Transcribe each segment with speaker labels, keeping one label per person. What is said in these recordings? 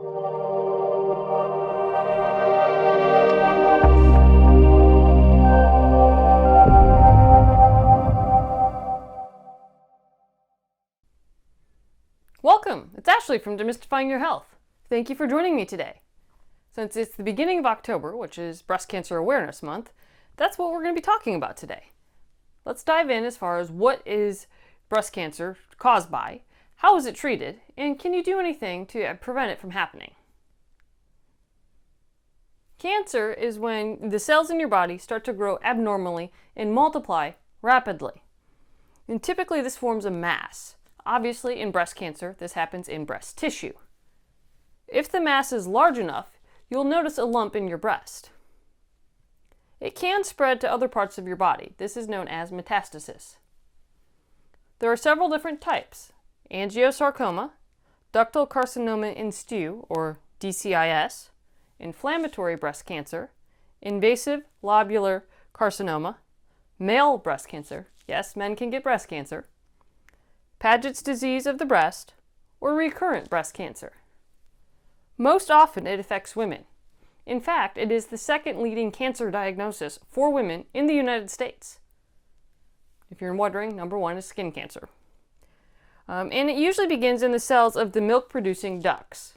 Speaker 1: Welcome! It's Ashley from Demystifying Your Health. Thank you for joining me today. Since it's the beginning of October, which is Breast Cancer Awareness Month, that's what we're going to be talking about today. Let's dive in as far as what is breast cancer caused by, how is it treated, and can you do anything to prevent it from happening? Cancer is when the cells in your body start to grow abnormally and multiply rapidly. And typically this forms a mass. Obviously, in breast cancer, this happens in breast tissue. If the mass is large enough, you'll notice a lump in your breast. It can spread to other parts of your body. This is known as metastasis. There are several different types: angiosarcoma, ductal carcinoma in situ, or DCIS, inflammatory breast cancer, invasive lobular carcinoma, male breast cancer, yes, men can get breast cancer, Paget's disease of the breast, or recurrent breast cancer. Most often it affects women. In fact, it is the second leading cancer diagnosis for women in the United States. If you're wondering, number one is skin cancer. And it usually begins in the cells of the milk-producing ducts.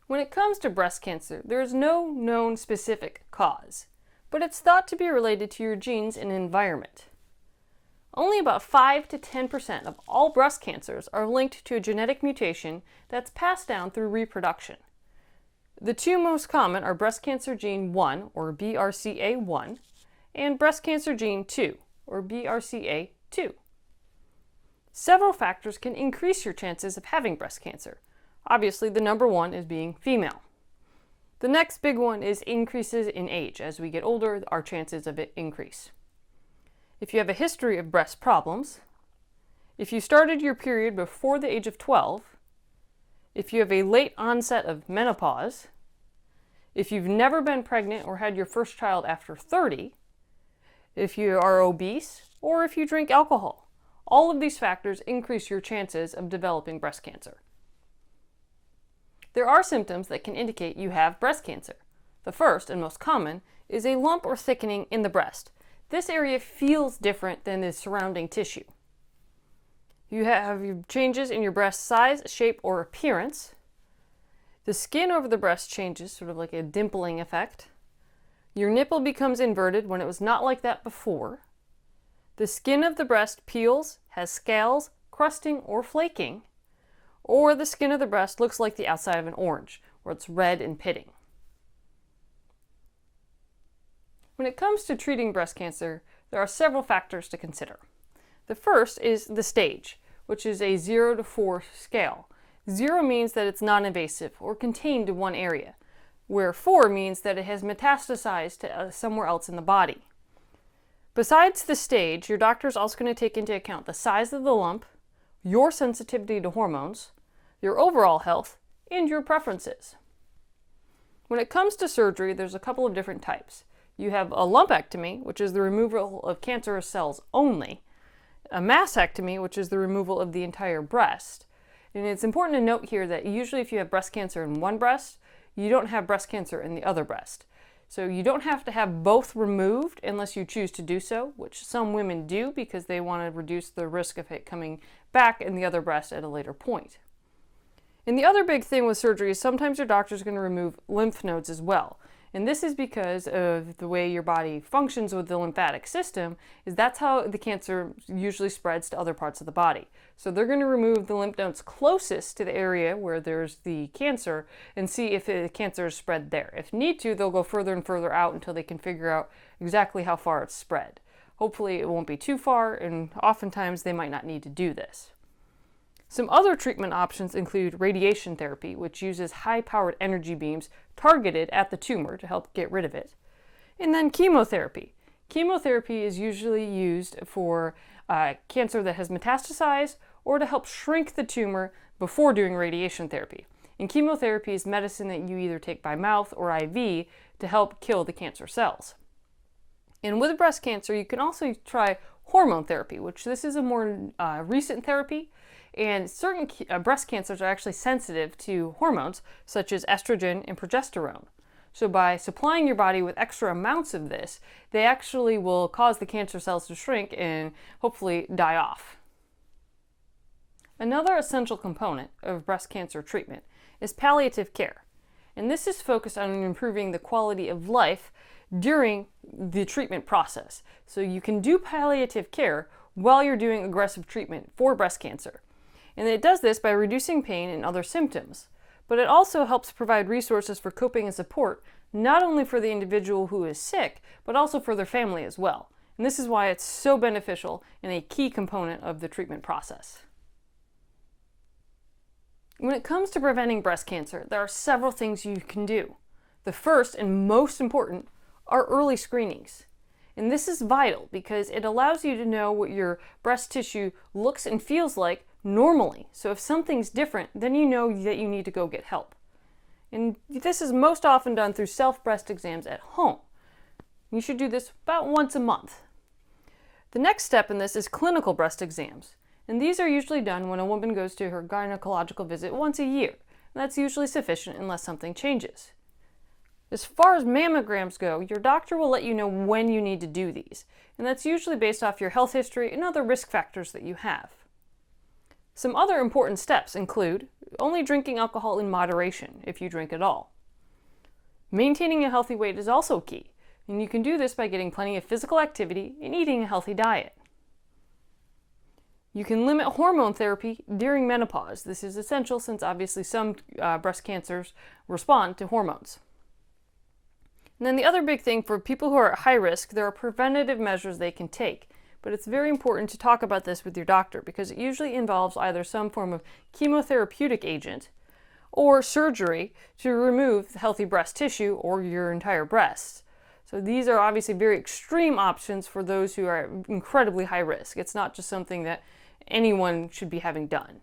Speaker 1: When it comes to breast cancer, there is no known specific cause, but it's thought to be related to your genes and environment. Only about 5 to 10% of all breast cancers are linked to a genetic mutation that's passed down through reproduction. The two most common are breast cancer gene 1, or BRCA1, and breast cancer gene 2, or BRCA2. Several factors can increase your chances of having breast cancer. Obviously, the number one is being female. The next big one is increases in age. As we get older, our chances of it increase. If you have a history of breast problems, if you started your period before the age of 12, if you have a late onset of menopause, if you've never been pregnant or had your first child after 30, if you are obese, or if you drink alcohol, all of these factors increase your chances of developing breast cancer. There are symptoms that can indicate you have breast cancer. The first and most common is a lump or thickening in the breast. This area feels different than the surrounding tissue. You have changes in your breast size, shape, or appearance. The skin over the breast changes, sort of like a dimpling effect. Your nipple becomes inverted when it was not like that before. The skin of the breast peels, has scales, crusting, or flaking. Or the skin of the breast looks like the outside of an orange, where it's red and pitting. When it comes to treating breast cancer, there are several factors to consider. The first is the stage, which is a 0 to 4 scale. 0 means that it's non-invasive or contained to one area, where 4 means that it has metastasized to somewhere else in the body. Besides the stage, your doctor is also going to take into account the size of the lump, your sensitivity to hormones, your overall health, and your preferences. When it comes to surgery, there's a couple of different types. You have a lumpectomy, which is the removal of cancerous cells only, a mastectomy, which is the removal of the entire breast. And it's important to note here that usually if you have breast cancer in one breast, you don't have breast cancer in the other breast. So you don't have to have both removed unless you choose to do so, which some women do because they want to reduce the risk of it coming back in the other breast at a later point. And the other big thing with surgery is sometimes your doctor is going to remove lymph nodes as well. And this is because of the way your body functions with the lymphatic system, is that's how the cancer usually spreads to other parts of the body. So they're going to remove the lymph nodes closest to the area where there's the cancer and see if the cancer is spread there. If need to, they'll go further and further out until they can figure out exactly how far it's spread. Hopefully it won't be too far, and oftentimes they might not need to do this. Some other treatment options include radiation therapy, which uses high-powered energy beams targeted at the tumor to help get rid of it. And then chemotherapy. Chemotherapy is usually used for cancer that has metastasized or to help shrink the tumor before doing radiation therapy. And chemotherapy is medicine that you either take by mouth or IV to help kill the cancer cells. And with breast cancer, you can also try hormone therapy, which this is a more recent therapy. And certain breast cancers are actually sensitive to hormones such as estrogen and progesterone. So by supplying your body with extra amounts of this, they actually will cause the cancer cells to shrink and hopefully die off. Another essential component of breast cancer treatment is palliative care. And this is focused on improving the quality of life during the treatment process. So you can do palliative care while you're doing aggressive treatment for breast cancer. And it does this by reducing pain and other symptoms. But it also helps provide resources for coping and support, not only for the individual who is sick, but also for their family as well. And this is why it's so beneficial and a key component of the treatment process. When it comes to preventing breast cancer, there are several things you can do. The first and most important are early screenings. And this is vital because it allows you to know what your breast tissue looks and feels like normally. So if something's different, then you know that you need to go get help. And this is most often done through self-breast exams at home. You should do this about once a month. The next step in this is clinical breast exams. And these are usually done when a woman goes to her gynecological visit once a year. And that's usually sufficient unless something changes. As far as mammograms go, your doctor will let you know when you need to do these. And that's usually based off your health history and other risk factors that you have. Some other important steps include only drinking alcohol in moderation, if you drink at all. Maintaining a healthy weight is also key, and you can do this by getting plenty of physical activity and eating a healthy diet. You can limit hormone therapy during menopause. This is essential since obviously some breast cancers respond to hormones. And then the other big thing for people who are at high risk, there are preventative measures they can take. But it's very important to talk about this with your doctor because it usually involves either some form of chemotherapeutic agent or surgery to remove the healthy breast tissue or your entire breast. So these are obviously very extreme options for those who are incredibly high risk. It's not just something that anyone should be having done.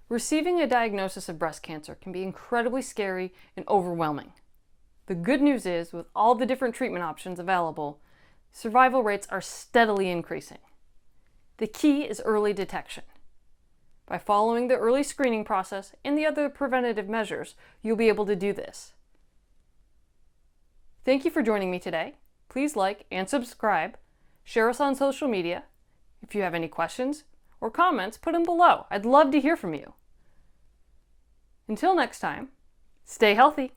Speaker 1: Receiving a diagnosis of breast cancer can be incredibly scary and overwhelming. The good news is, with all the different treatment options available, survival rates are steadily increasing. The key is early detection. By following the early screening process and the other preventative measures, you'll be able to do this. Thank you for joining me today. Please like and subscribe. Share us on social media. If you have any questions or comments, put them below. I'd love to hear from you. Until next time, stay healthy.